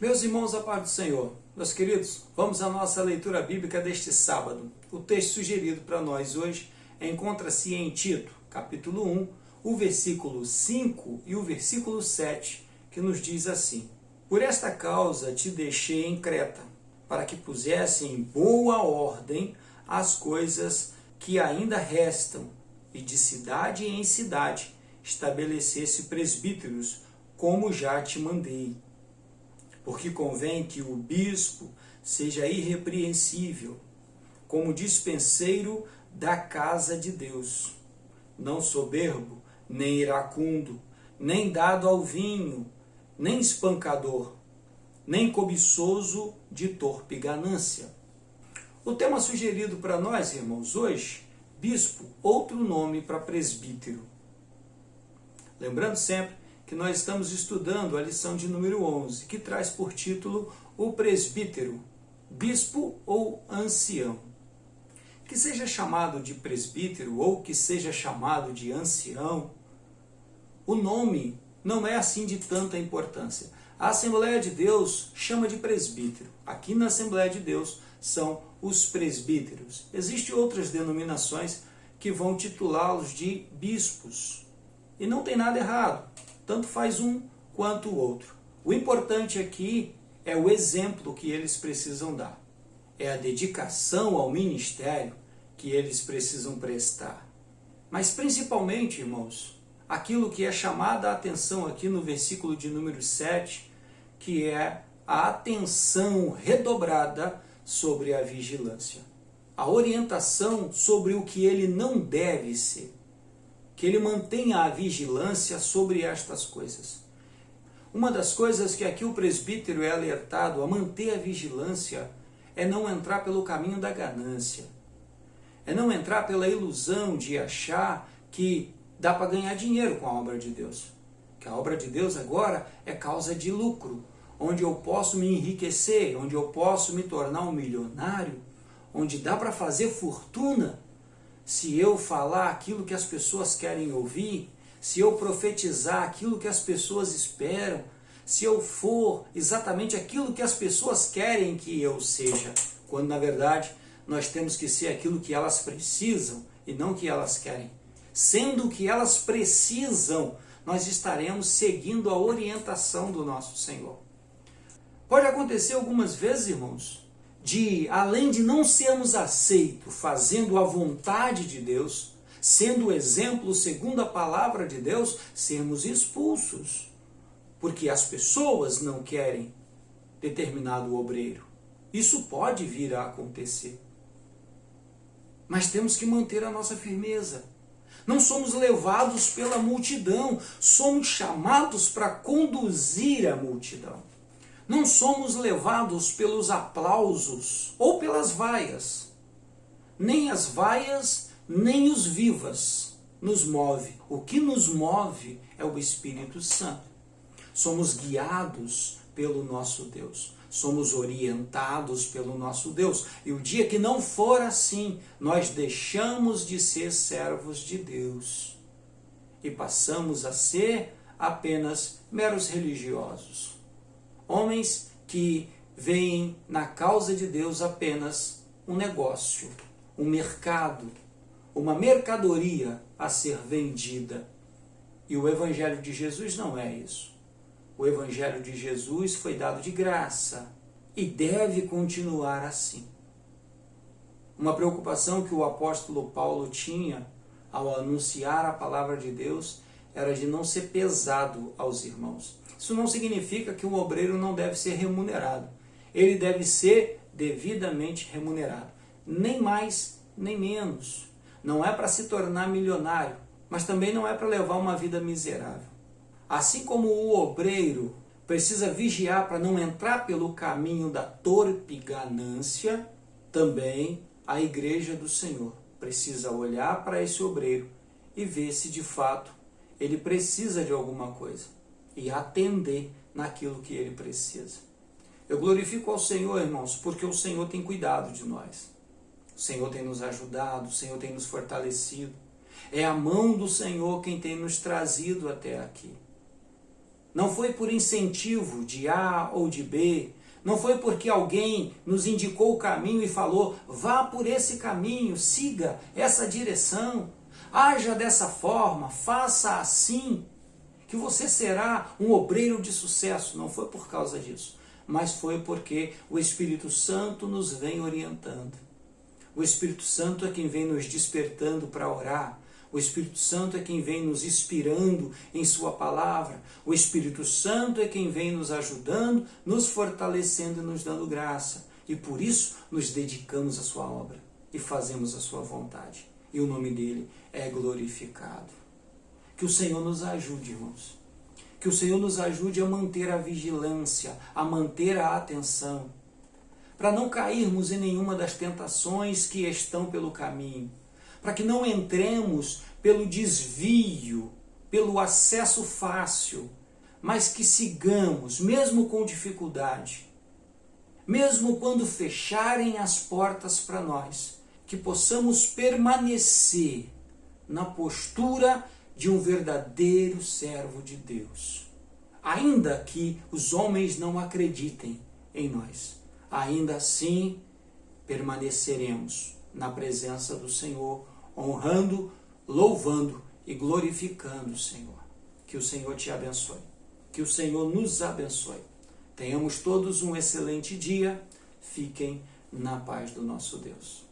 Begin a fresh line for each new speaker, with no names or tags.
Meus irmãos, a paz do Senhor, meus queridos, vamos à nossa leitura bíblica deste sábado. O texto sugerido para nós hoje encontra-se em Tito, capítulo 1, o versículo 5 e o versículo 7, que nos diz assim: Por esta causa te deixei em Creta, para que pusesse em boa ordem as coisas que ainda restam, e de cidade em cidade estabelecesse presbíteros, como já te mandei. Porque convém que o bispo seja irrepreensível, como dispenseiro da casa de Deus, não soberbo, nem iracundo, nem dado ao vinho, nem espancador, nem cobiçoso de torpe ganância. O tema sugerido para nós, irmãos, hoje, bispo, outro nome para presbítero. Lembrando sempre que nós estamos estudando a lição de número 11, que traz por título o presbítero, bispo ou ancião. Que seja chamado de presbítero ou que seja chamado de ancião, o nome não é assim de tanta importância. A Assembleia de Deus chama de presbítero. Aqui na Assembleia de Deus são os presbíteros. Existem outras denominações que vão titulá-los de bispos. E não tem nada errado. Tanto faz um quanto o outro. O importante aqui é o exemplo que eles precisam dar. É a dedicação ao ministério que eles precisam prestar. Mas principalmente, irmãos, aquilo que é chamada a atenção aqui no versículo de número 7, que é a atenção redobrada sobre a vigilância. A orientação sobre o que ele não deve ser. Que ele mantenha a vigilância sobre estas coisas. Uma das coisas que aqui o presbítero é alertado a manter a vigilância é não entrar pelo caminho da ganância. É não entrar pela ilusão de achar que dá para ganhar dinheiro com a obra de Deus. Que a obra de Deus agora é causa de lucro, onde eu posso me enriquecer, onde eu posso me tornar um milionário, onde dá para fazer fortuna. Se eu falar aquilo que as pessoas querem ouvir, se eu profetizar aquilo que as pessoas esperam, se eu for exatamente aquilo que as pessoas querem que eu seja, quando na verdade nós temos que ser aquilo que elas precisam e não o que elas querem. Sendo o que elas precisam, nós estaremos seguindo a orientação do nosso Senhor. Pode acontecer algumas vezes, irmãos, além de não sermos aceitos fazendo a vontade de Deus, sendo o exemplo segundo a palavra de Deus, sermos expulsos. Porque as pessoas não querem determinado obreiro. Isso pode vir a acontecer. Mas temos que manter a nossa firmeza. Não somos levados pela multidão, somos chamados para conduzir a multidão. Não somos levados pelos aplausos ou pelas vaias. Nem as vaias, nem os vivas nos move. O que nos move é o Espírito Santo. Somos guiados pelo nosso Deus. Somos orientados pelo nosso Deus. E o dia que não for assim, nós deixamos de ser servos de Deus. E passamos a ser apenas meros religiosos. Homens que veem na causa de Deus apenas um negócio, um mercado, uma mercadoria a ser vendida. E o Evangelho de Jesus não é isso. O Evangelho de Jesus foi dado de graça e deve continuar assim. Uma preocupação que o apóstolo Paulo tinha ao anunciar a palavra de Deus era de não ser pesado aos irmãos. Isso não significa que um obreiro não deve ser remunerado. Ele deve ser devidamente remunerado. Nem mais, nem menos. Não é para se tornar milionário, mas também não é para levar uma vida miserável. Assim como o obreiro precisa vigiar para não entrar pelo caminho da torpe ganância, também a igreja do Senhor precisa olhar para esse obreiro e ver se de fato ele precisa de alguma coisa e atender naquilo que ele precisa. Eu glorifico ao Senhor, irmãos, porque o Senhor tem cuidado de nós. O Senhor tem nos ajudado, o Senhor tem nos fortalecido. É a mão do Senhor quem tem nos trazido até aqui. não foi por incentivo de A ou de B, não foi porque alguém nos indicou o caminho e falou, vá por esse caminho, siga essa direção, haja dessa forma, faça assim, que você será um obreiro de sucesso. Não foi por causa disso, mas foi porque o Espírito Santo nos vem orientando. O Espírito Santo é quem vem nos despertando para orar. O Espírito Santo é quem vem nos inspirando em sua palavra. O Espírito Santo é quem vem nos ajudando, nos fortalecendo e nos dando graça. E por isso nos dedicamos à sua obra e fazemos a sua vontade. E o nome dele é glorificado. Que o Senhor nos ajude, irmãos. Que o Senhor nos ajude a manter a vigilância, a manter a atenção, para não cairmos em nenhuma das tentações que estão pelo caminho, para que não entremos pelo desvio, pelo acesso fácil, mas que sigamos, mesmo com dificuldade, mesmo quando fecharem as portas para nós, que possamos permanecer na postura de um verdadeiro servo de Deus. Ainda que os homens não acreditem em nós, ainda assim permaneceremos na presença do Senhor, honrando, louvando e glorificando o Senhor. Que o Senhor te abençoe. Que o Senhor nos abençoe. Tenhamos todos um excelente dia. Fiquem na paz do nosso Deus.